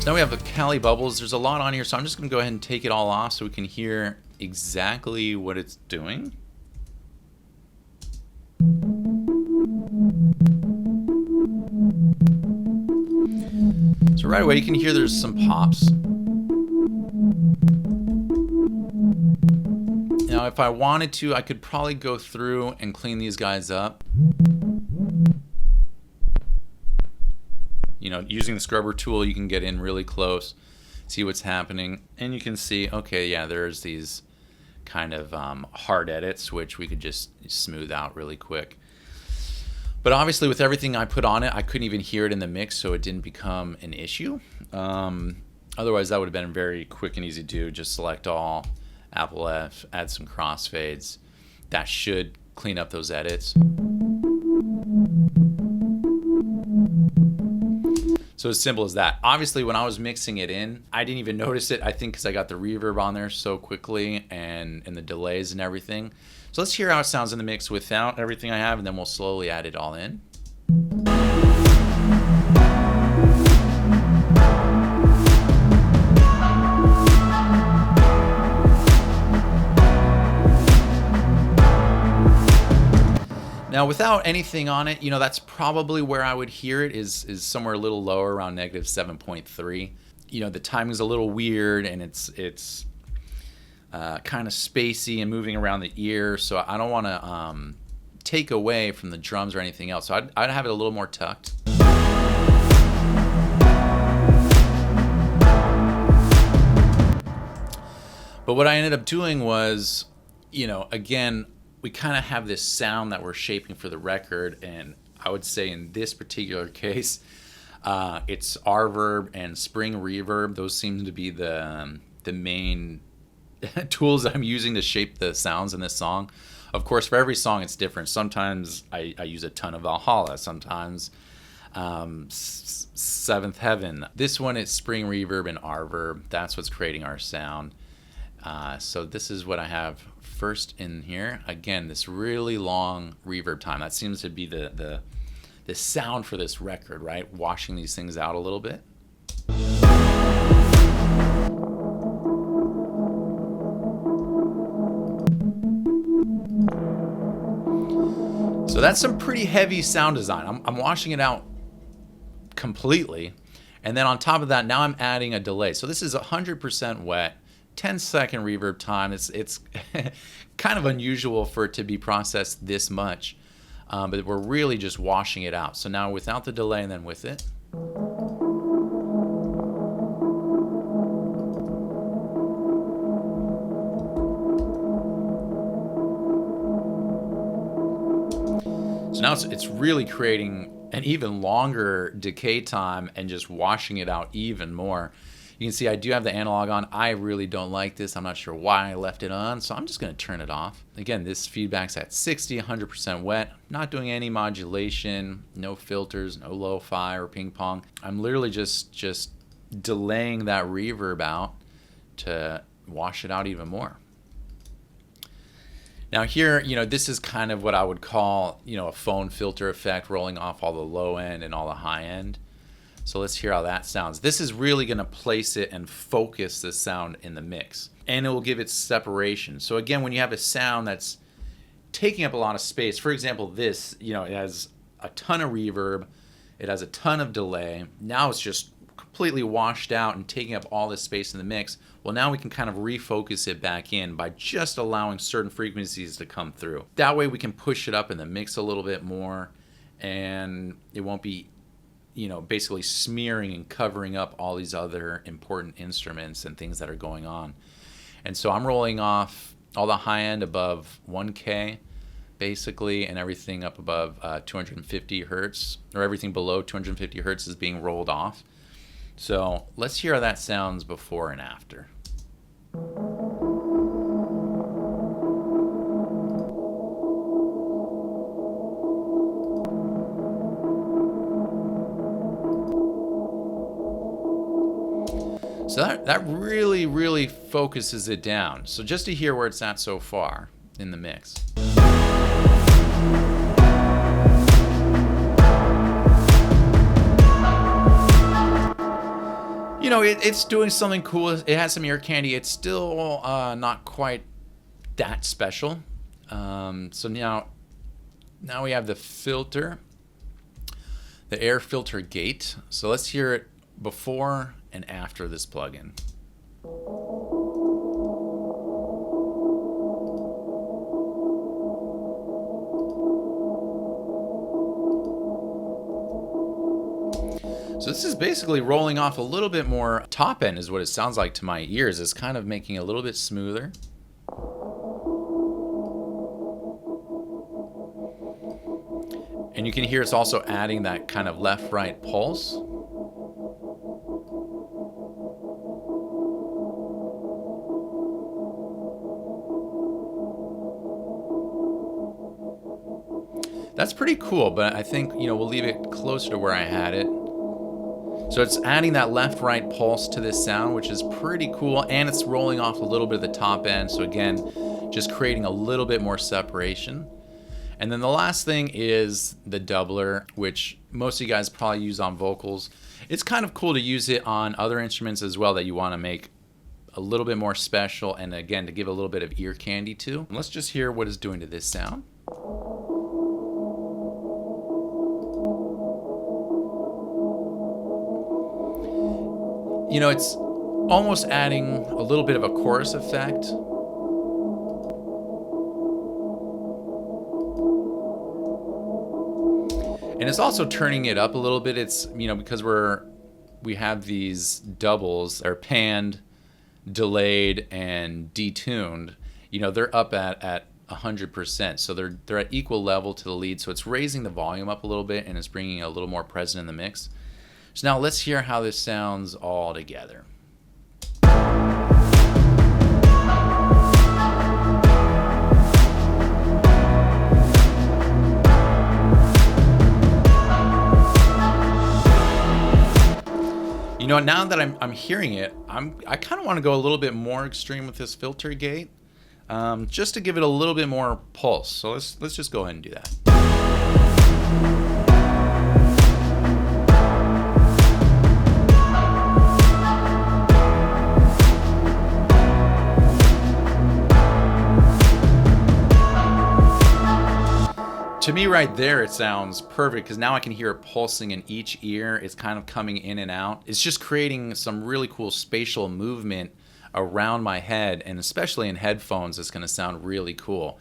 Now we have the Cali bubbles. There's a lot on here, so I'm just going to go ahead and take it all off so we can hear exactly what it's doing. So right away you can hear there's some pops. Now if I wanted to, I could probably go through and clean these guys up. You know, using the scrubber tool, you can get in really close, see what's happening, and you can see, okay, yeah, there's these kind of hard edits, which we could just smooth out really quick. But obviously with everything I put on it, I couldn't even hear it in the mix, so it didn't become an issue. Otherwise, that would have been very quick and easy to do. Just select all, Apple F, add some crossfades. That should clean up those edits. So as simple as that. Obviously, when I was mixing it in, I didn't even notice it, I think because I got the reverb on there so quickly and the delays and everything. So let's hear how it sounds in the mix without everything I have, and then we'll slowly add it all in. Now, without anything on it, you know, that's probably where I would hear it, is somewhere a little lower, around -7.3. You know, the timing's a little weird, and it's kind of spacey and moving around the ear, so I don't want to take away from the drums or anything else. So I'd have it a little more tucked. But what I ended up doing was, you know, again, we kind of have this sound that we're shaping for the record, and I would say in this particular case, it's reverb and spring reverb. Those seem to be the main tools that I'm using to shape the sounds in this song. Of course, for every song it's different. Sometimes I use a ton of Valhalla, sometimes Seventh Heaven. This one, it's spring reverb and reverb. That's what's creating our sound. So this is what I have first in here. Again, this really long reverb time. That seems to be the sound for this record, right? Washing these things out a little bit. So that's some pretty heavy sound design. I'm washing it out completely. And then on top of that, now I'm adding a delay. So this is 100% wet. 10-second reverb time. It's kind of unusual for it to be processed this much, but we're really just washing it out. So now without the delay and then with it. So now it's really creating an even longer decay time and just washing it out even more. You can see I do have the analog on. I really don't like this. I'm not sure why I left it on, so I'm just going to turn it off. Again, this feedback's at 60, 100% wet. Not doing any modulation, no filters, no lo-fi or ping pong. I'm literally just delaying that reverb out to wash it out even more. Now here, you know, this is kind of what I would call, you know, a phone filter effect, rolling off all the low end and all the high end. So let's hear how that sounds. This is really going to place it and focus the sound in the mix, and it will give it separation. So again, when you have a sound that's taking up a lot of space, for example, this, you know, it has a ton of reverb, it has a ton of delay. Now it's just completely washed out and taking up all this space in the mix. Well, now we can kind of refocus it back in by just allowing certain frequencies to come through. That way we can push it up in the mix a little bit more, and it won't be, you know, basically smearing and covering up all these other important instruments and things that are going on. And so I'm rolling off all the high end above 1K basically, and everything up above 250 hertz, or everything below 250 hertz is being rolled off. So let's hear how that sounds before and after. So that really, really focuses it down. So just to hear where it's at so far in the mix. You know, it's doing something cool. It has some ear candy. It's still not quite that special. So now we have the filter, the air filter gate. So let's hear it before and after this plugin. So this is basically rolling off a little bit more top end is what it sounds like to my ears. It's kind of making it a little bit smoother. And you can hear it's also adding that kind of left-right pulse. That's pretty cool, but I think, you know, we'll leave it closer to where I had it. So it's adding that left-right pulse to this sound, which is pretty cool, and it's rolling off a little bit of the top end. So again, just creating a little bit more separation. And then the last thing is the doubler, which most of you guys probably use on vocals. It's kind of cool to use it on other instruments as well that you want to make a little bit more special, and again, to give a little bit of ear candy to. Let's just hear what it's doing to this sound. You know, it's almost adding a little bit of a chorus effect. And it's also turning it up a little bit. It's, you know, because we have these doubles that are panned, delayed, and detuned. You know, they're up at 100%. So they're at equal level to the lead. So it's raising the volume up a little bit, and it's bringing it a little more present in the mix. So now let's hear how this sounds all together. You know, now that I'm hearing it, I kind of want to go a little bit more extreme with this filter gate, just to give it a little bit more pulse. So let's just go ahead and do that. To me right there, it sounds perfect because now I can hear it pulsing in each ear. It's kind of coming in and out. It's just creating some really cool spatial movement around my head, and especially in headphones, it's going to sound really cool.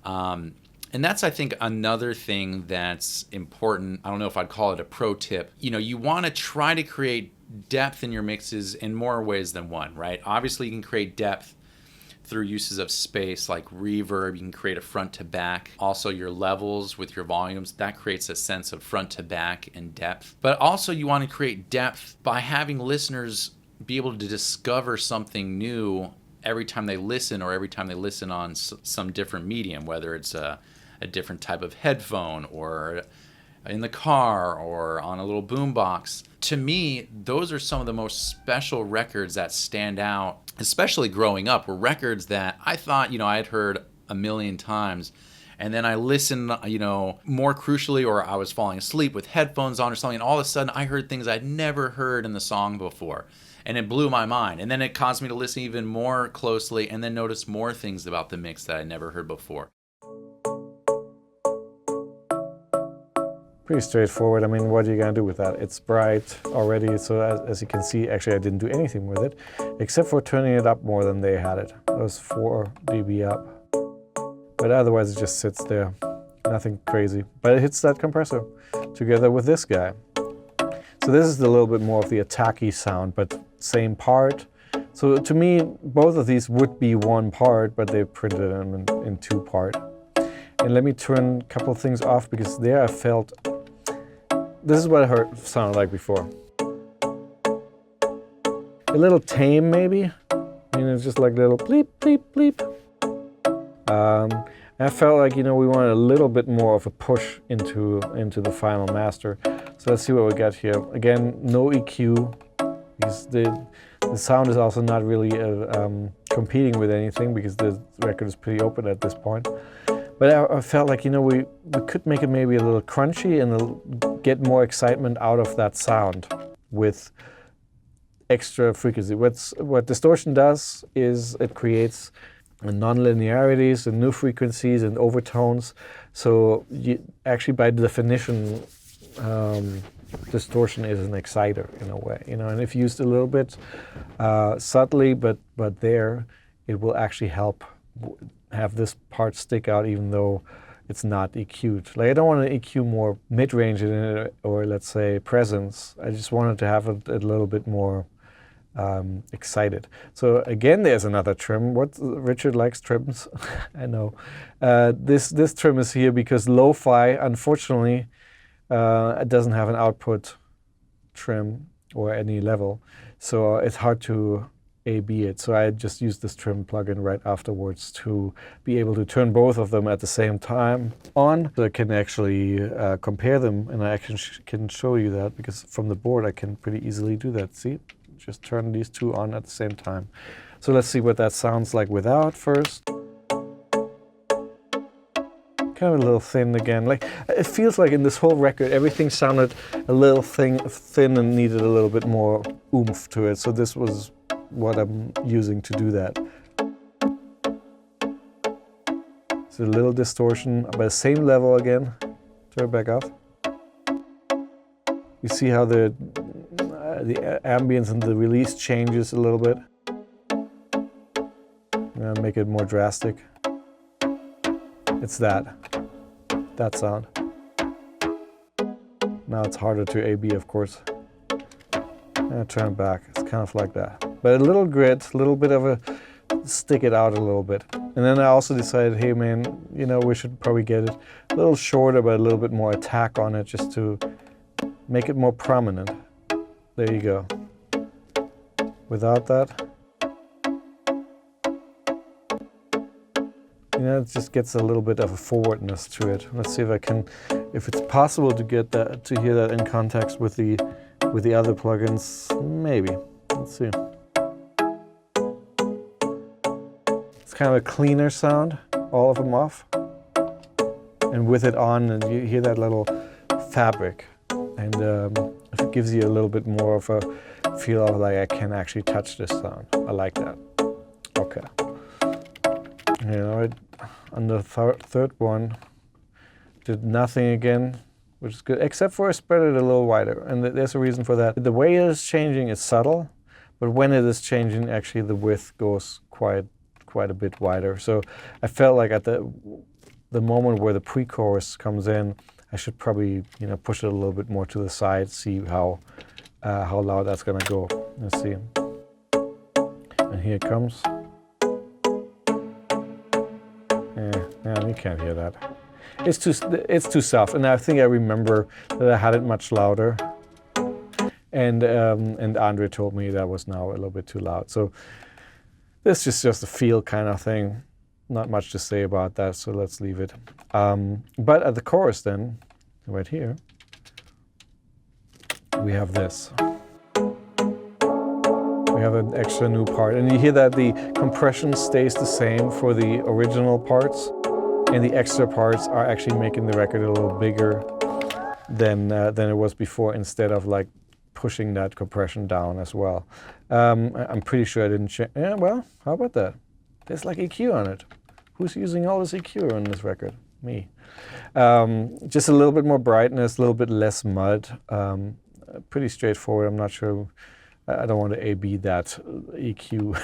And that's, I think, another thing that's important. I don't know if I'd call it a pro tip. You know, you want to try to create depth in your mixes in more ways than one, right? Obviously, you can create depth through uses of space like reverb. You can create a front to back. Also your levels with your volumes, that creates a sense of front to back and depth. But also you want to create depth by having listeners be able to discover something new every time they listen, or every time they listen on some different medium, whether it's a different type of headphone, or in the car, or on a little boombox. To me, those are some of the most special records that stand out, especially growing up, were records that I thought, you know, I had heard a million times. And then I listened, you know, more crucially, or I was falling asleep with headphones on or something, and all of a sudden I heard things I'd never heard in the song before. And it blew my mind. And then it caused me to listen even more closely and then notice more things about the mix that I never heard before. Pretty straightforward. I mean, what are you gonna do with that? It's bright already, so as you can see, actually I didn't do anything with it, except for turning it up more than they had it. It was 4 dB up. But otherwise it just sits there, nothing crazy. But it hits that compressor together with this guy. So this is a little bit more of the attacky sound, but same part. So to me, both of these would be one part, but they printed them in 2 part. And let me turn a couple of things off, because there I felt, this is what I heard sounded like before. A little tame maybe. I mean, it's just like a little bleep, bleep, bleep. I felt like, you know, we wanted a little bit more of a push into the final master. So let's see what we got here. Again, no EQ, because the sound is also not really competing with anything, because the record is pretty open at this point. But I felt like, you know, we could make it maybe a little crunchy and get more excitement out of that sound with extra frequency. What distortion does is it creates non-linearities and new frequencies and overtones. So actually, by definition, distortion is an exciter in a way, and if used a little bit subtly, but there, it will actually help have this part stick out, even though it's not EQ'd. Like, I don't want to EQ more mid-range in it, or let's say presence. I just wanted to have it a little bit more excited. So again, there's another trim. Richard likes trims. I know. This trim is here because lo-fi, unfortunately, it doesn't have an output trim or any level, so it's hard to A/B it. So I just used this trim plugin right afterwards to be able to turn both of them at the same time on. So I can actually compare them, and I can show you that, because from the board I can pretty easily do that. See? Just turn these two on at the same time. So let's see what that sounds like without first. Kind of a little thin again. Like, it feels like in this whole record everything sounded a little thin and needed a little bit more oomph to it. So this was what I'm using to do that. It's a little distortion, but the same level again. Turn it back off. You see how the ambience and the release changes a little bit. Make it more drastic. It's that sound. Now it's harder to A/B, of course. Turn it back. It's kind of like that. But a little grit, a little bit of a stick it out a little bit. And then I also decided, hey man, we should probably get it a little shorter, but a little bit more attack on it, just to make it more prominent. There you go. Without that, it just gets a little bit of a forwardness to it. Let's see if it's possible to get that, to hear that in context with the other plugins. Maybe. Let's see. It's kind of a cleaner sound, all of them off, and with it on, and you hear that little fabric, and it gives you a little bit more of a feel of like I can actually touch this sound. I like that. Okay. On the third one, did nothing again, which is good, except for I spread it a little wider, and there's a reason for that. The way it is changing is subtle, but when it is changing, actually the width goes quite a bit wider. So I felt like at the moment where the pre-chorus comes in, I should probably push it a little bit more to the side, see how loud that's gonna go. Let's see. And here it comes. Yeah, you can't hear that. It's too soft, and I think I remember that I had it much louder. And Andre told me that was now a little bit too loud. So this is just a feel kind of thing. Not much to say about that, so let's leave it. But at the chorus then, right here, we have this. We have an extra new part, and you hear that the compression stays the same for the original parts, and the extra parts are actually making the record a little bigger than it was before, instead of like pushing that compression down as well. I'm pretty sure I didn't check. Yeah, well, how about that? There's like EQ on it. Who's using all this EQ on this record? Me. Just a little bit more brightness, a little bit less mud. Pretty straightforward. I'm not sure. I don't want to A/B that EQ.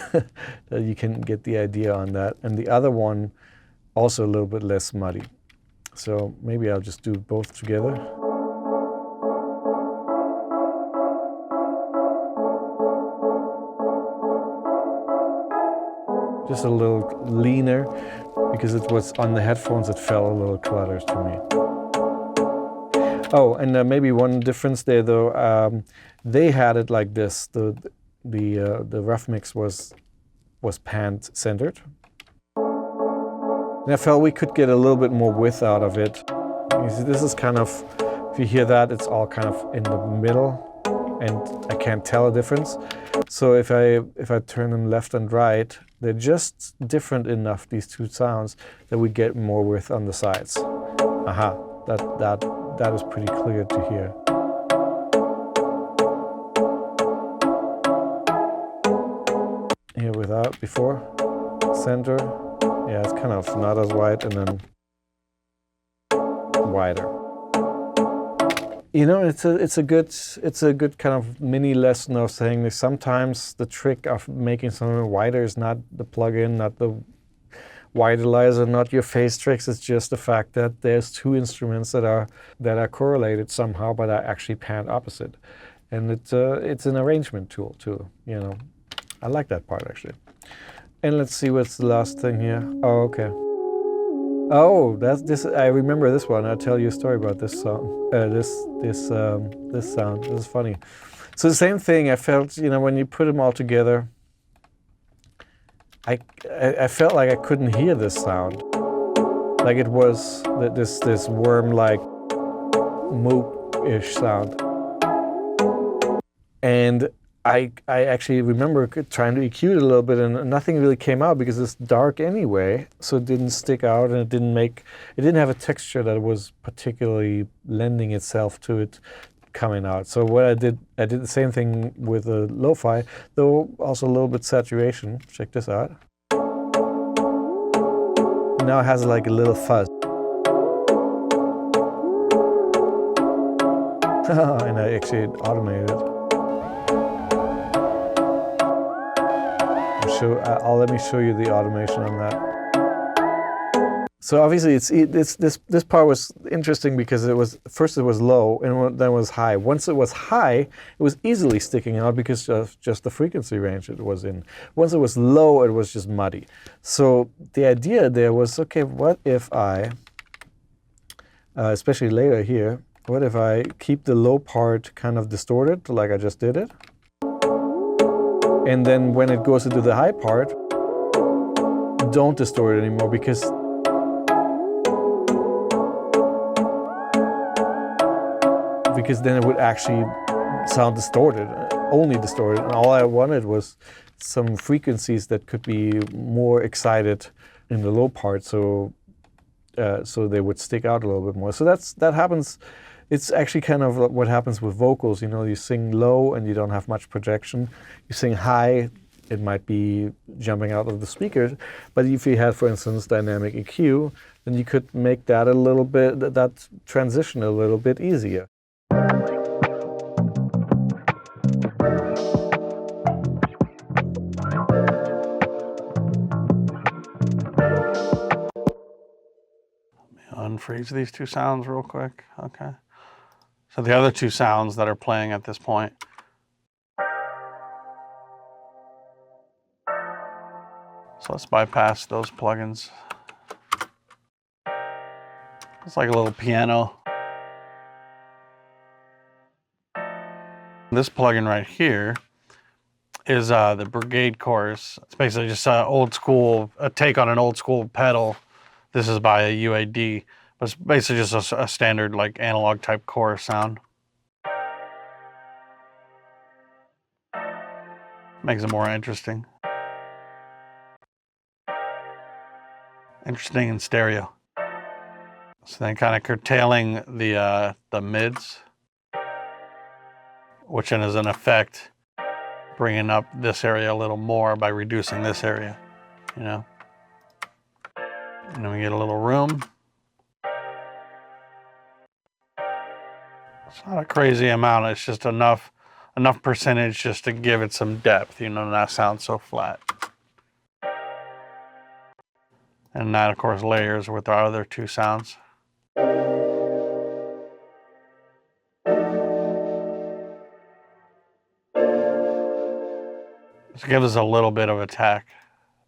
That you can get the idea on that. And the other one, also a little bit less muddy. So maybe I'll just do both together. Just a little leaner, because it was on the headphones, it felt a little cluttered to me. Oh, and maybe one difference there though, they had it like this. The rough mix was panned centered. And I felt we could get a little bit more width out of it. You see, this is kind of, if you hear that, it's all kind of in the middle, and I can't tell a difference. So if I turn them left and right, they're just different enough, these two sounds, that we get more width on the sides. Aha, that is pretty clear to hear. here without before. Center. Yeah, it's kind of not as wide, and then wider. You know, it's a good kind of mini lesson of saying that sometimes the trick of making something wider is not the plugin, not the widelizer, not your phase tricks. It's just the fact that there's two instruments that are correlated somehow, but are actually panned opposite, and it's an arrangement tool too. You know, I like that part actually. And let's see what's the last thing here. Oh, okay. Oh, that's this. I remember this one. I'll tell you a story about this song. This sound. This is funny. So the same thing. I felt, you know, when you put them all together, I felt like I couldn't hear this sound. Like it was this worm-like moog-ish sound. And I actually remember trying to EQ it a little bit, and nothing really came out because it's dark anyway, so it didn't stick out, and it didn't have a texture that was particularly lending itself to it coming out. So what I did the same thing with the lo-fi, though also a little bit saturation. Check this out. Now it has like a little fuzz. And I actually automated it. Let me show you the automation on that. So obviously this part was interesting because it was low and then it was high. Once it was high, it was easily sticking out because of just the frequency range it was in. Once it was low, it was just muddy. So the idea there was, okay, what if I, especially later here, what if I keep the low part kind of distorted like I just did it? And then when it goes into the high part, don't distort it anymore because then it would actually sound distorted, only distorted. And all I wanted was some frequencies that could be more excited in the low part, so they would stick out a little bit more. So that happens. It's actually kind of what happens with vocals. You know, you sing low and you don't have much projection. You sing high, it might be jumping out of the speakers. But if you had, for instance, dynamic EQ, then you could make that a little bit, that transition a little bit easier. Unfreeze these two sounds real quick. Okay. So the other two sounds that are playing at this point. So let's bypass those plugins. It's like a little piano. This plugin right here is the Brigade Chorus. It's basically just a take on an old school pedal. This is by a UAD, but it's basically just a standard like analog type chorus sound. Makes it more interesting. Interesting in stereo. So then kind of curtailing the mids, which then is an effect bringing up this area a little more by reducing this area, you know. And then we get a little room. It's not a crazy amount, it's just enough percentage just to give it some depth, you know, not sound so flat. And that, of course, layers with our other two sounds. This gives us a little bit of attack,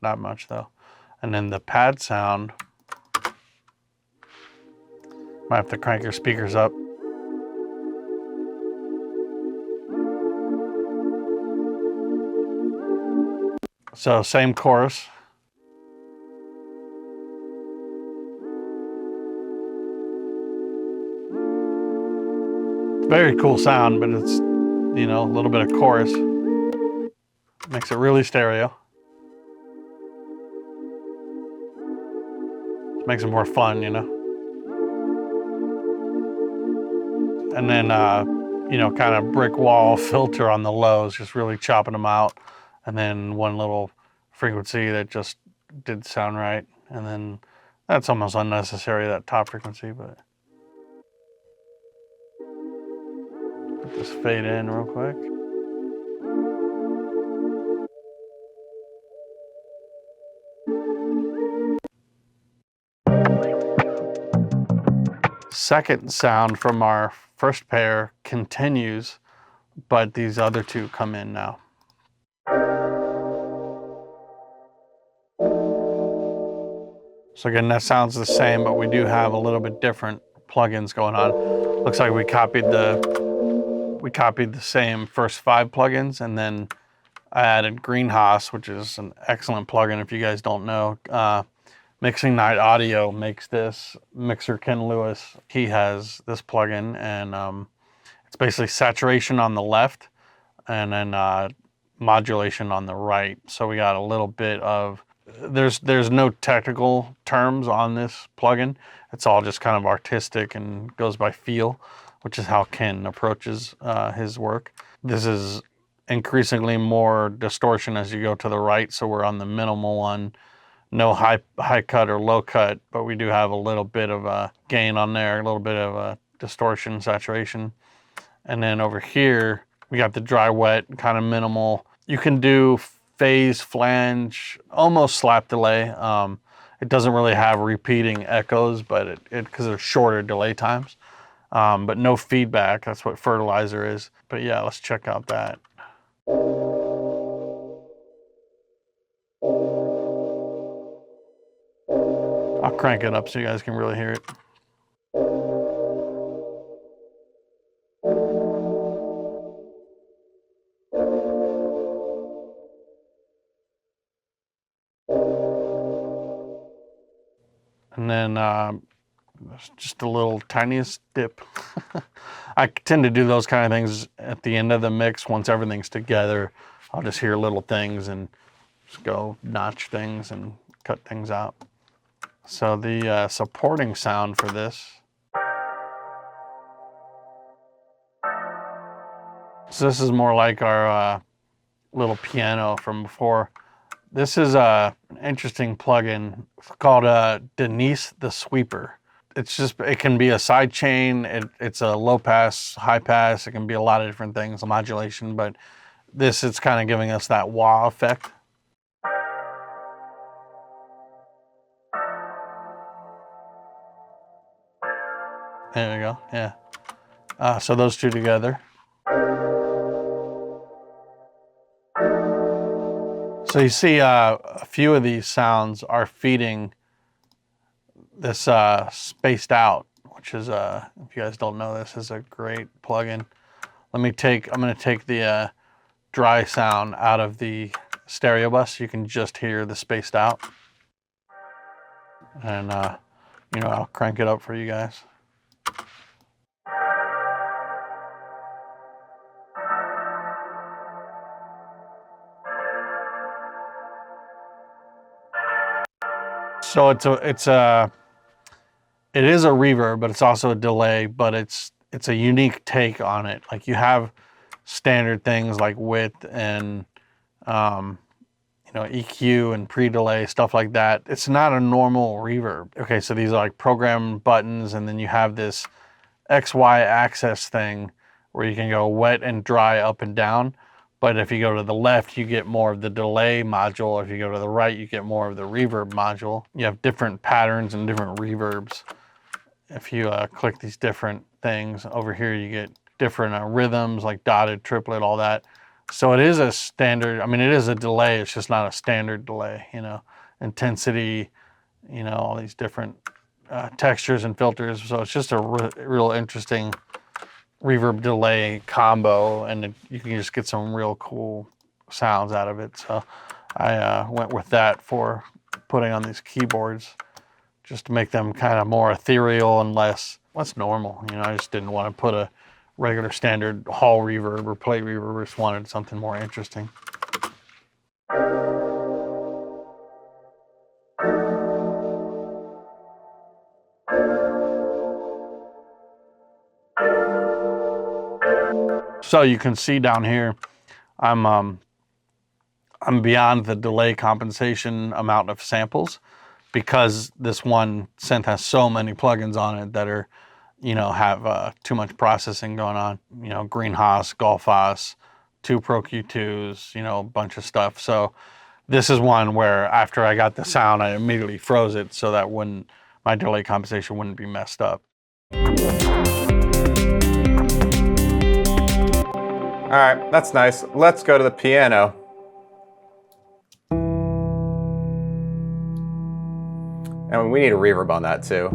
not much though. And then the pad sound, might have to crank your speakers up. So same chorus. Very cool sound, but it's, you know, a little bit of chorus. Makes it really stereo. Makes it more fun, you know. And then, you know, kind of brick wall filter on the lows, just really chopping them out. And then one little frequency that just did sound right. And then that's almost unnecessary, that top frequency, but put this fade in real quick. Second sound from our first pair continues, but these other two come in now. So again, that sounds the same, but we do have a little bit different plugins going on. Looks like we copied the same first 5 plugins, and then I added Greenhouse, which is an excellent plugin if you guys don't know. Mixing Night Audio makes this. Mixer Ken Lewis, he has this plugin, and it's basically saturation on the left and then modulation on the right. So we got a little bit of, there's no technical terms on this plugin. It's all just kind of artistic and goes by feel, which is how Ken approaches his work. This is increasingly more distortion as you go to the right, so we're on the minimal one. No high cut or low cut, but we do have a little bit of a gain on there, a little bit of a distortion, saturation. And then over here, we got the dry wet, kind of minimal. You can do phase, flange, almost slap delay. It doesn't really have repeating echoes, but because they're shorter delay times. But no feedback, that's what fertilizer is. But yeah, let's check out that. I'll crank it up so you guys can really hear it. And then just a little tiniest dip. I tend to do those kind of things at the end of the mix. Once everything's together, I'll just hear little things and just go notch things and cut things out. So the supporting sound for this. So this is more like our little piano from before. This is an interesting plugin called Denise the Sweeper. It can be a side chain. It's a low pass, high pass. It can be a lot of different things, a modulation, but it's kind of giving us that wah effect. There we go, yeah. So those two together. So you see a few of these sounds are feeding this spaced out, which is, if you guys don't know, this is a great plugin. I'm gonna take the dry sound out of the stereo bus. You can just hear the spaced out. And I'll crank it up for you guys. So it is a reverb, but it's also a delay, but it's a unique take on it. Like you have standard things like width and EQ and pre-delay, stuff like that. It's not a normal reverb. Okay, so these are like program buttons, and then you have this XY axis thing where you can go wet and dry up and down. But if you go to the left, you get more of the delay module. If you go to the right, you get more of the reverb module. You have different patterns and different reverbs. If you click these different things over here, you get different rhythms like dotted, triplet, all that. So it is a standard, it is a delay, it's just not a standard delay, intensity, all these different textures and filters. So it's just a real interesting reverb delay combo, and you can just get some real cool sounds out of it. So I went with that for putting on these keyboards, just to make them kind of more ethereal and less normal. I just didn't want to put a regular standard hall reverb or plate reverb. I just wanted something more interesting. So you can see down here, I'm I'm beyond the delay compensation amount of samples, because this one synth has so many plugins on it that are, have too much processing going on. Green Haas, Golf Haas, 2 Pro Q2s, a bunch of stuff. So this is one where after I got the sound, I immediately froze it so that my delay compensation wouldn't be messed up. All right, that's nice. Let's go to the piano. And we need a reverb on that too.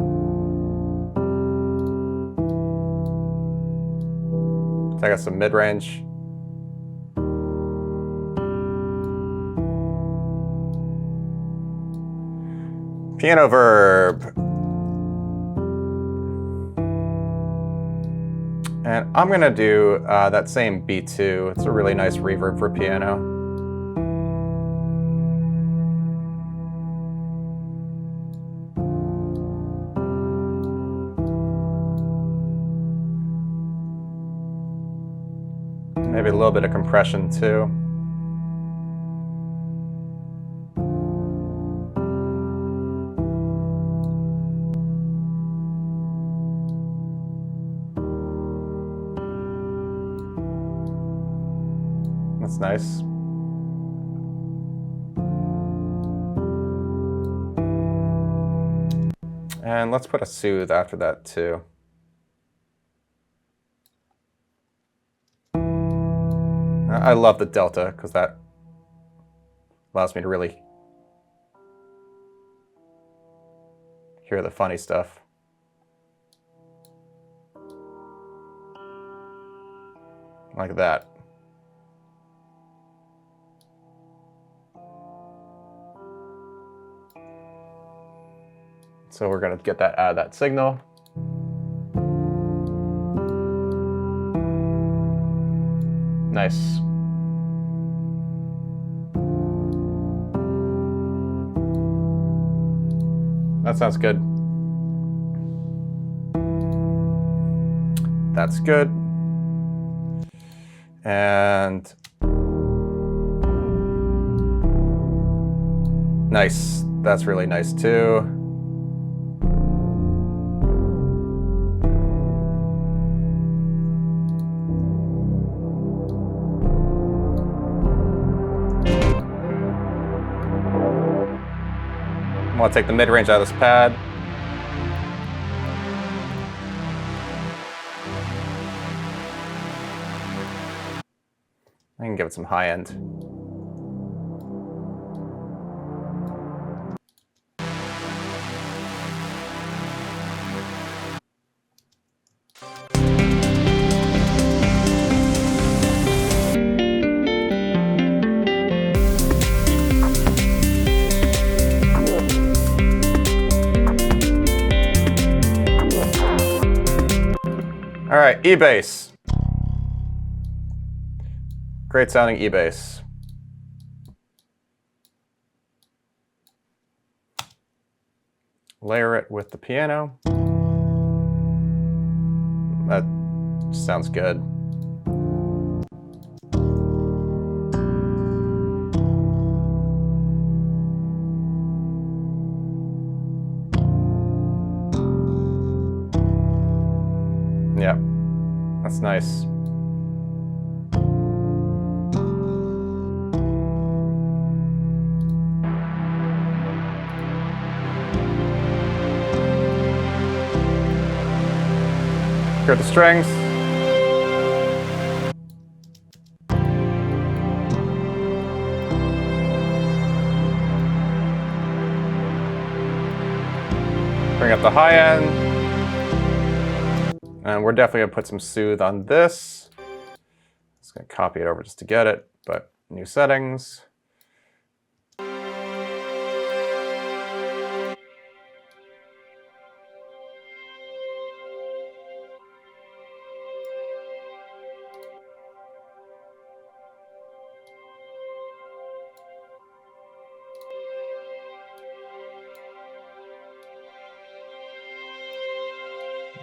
So I got some mid-range. Piano verb. And I'm gonna do that same B2. It's a really nice reverb for piano. Maybe a little bit of compression too. That's nice. And let's put a soothe after that too. I love the delta because that allows me to really hear the funny stuff. Like that. So we're going to get that out of that signal. Nice. That sounds good. That's good. And nice. That's really nice too. I want to take the mid-range out of this pad. I can give it some high end. All right, E-bass. Great sounding E-bass. Layer it with the piano. That sounds good. Yeah, that's nice. Here are the strings. Bring up the high end. And we're definitely gonna put some soothe on this. Just gonna copy it over just to get it, but new settings. All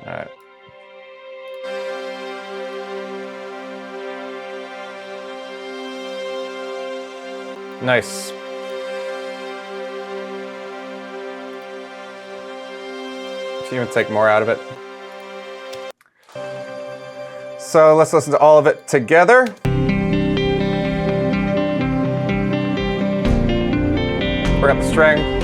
right. Nice. Can even take more out of it. So let's listen to all of it together. Bring up the string.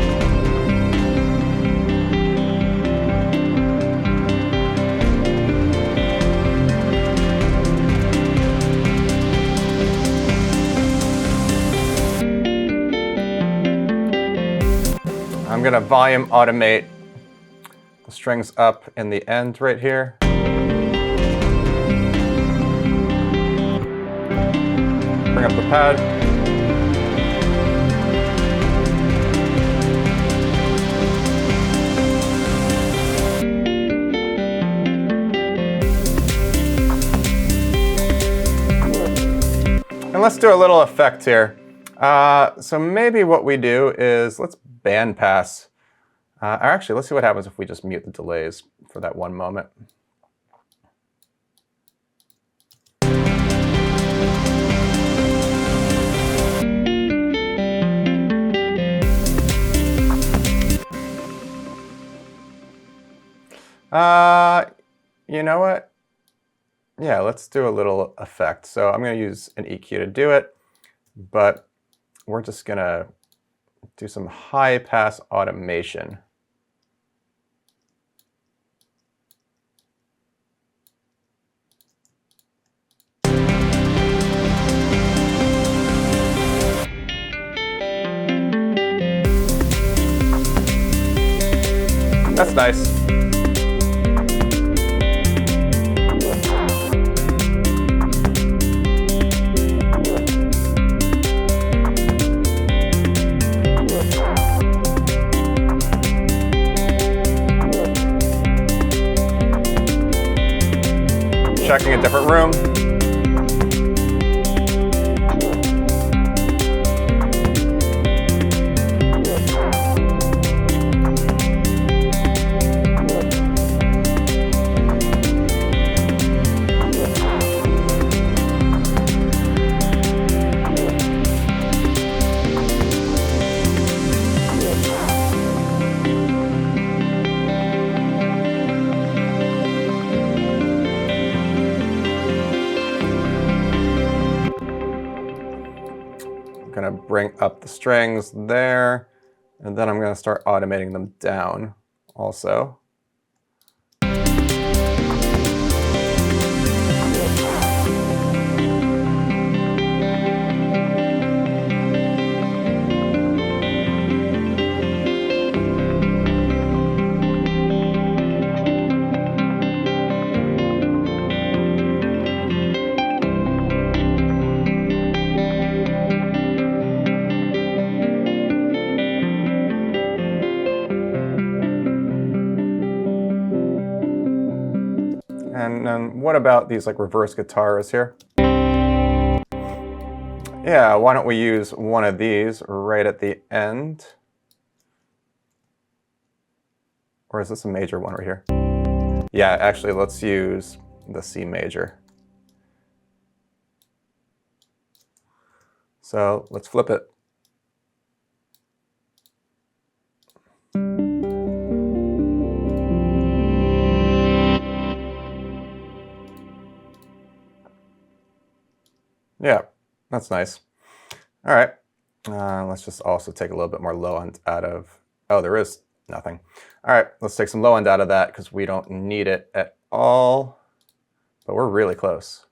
I'm gonna volume automate the strings up in the end right here. Bring up the pad. And let's do a little effect here. So maybe what we do is let's bandpass. Actually, let's see what happens if we just mute the delays for that one moment. You know what? Yeah, let's do a little effect. So I'm going to use an EQ to do it, but we're just going to do some high pass automation. That's nice. Checking a different room. Going to bring up the strings there, and then I'm going to start automating them down also. And then what about these like reverse guitars here? Yeah, why don't we use one of these right at the end? Or is this a major one right here? Yeah, actually, let's use the C major. So let's flip it. Yeah, that's nice. All right, let's just also take a little bit more low end out of, oh, there is nothing. All right, let's take some low end out of that because we don't need it at all, but we're really close.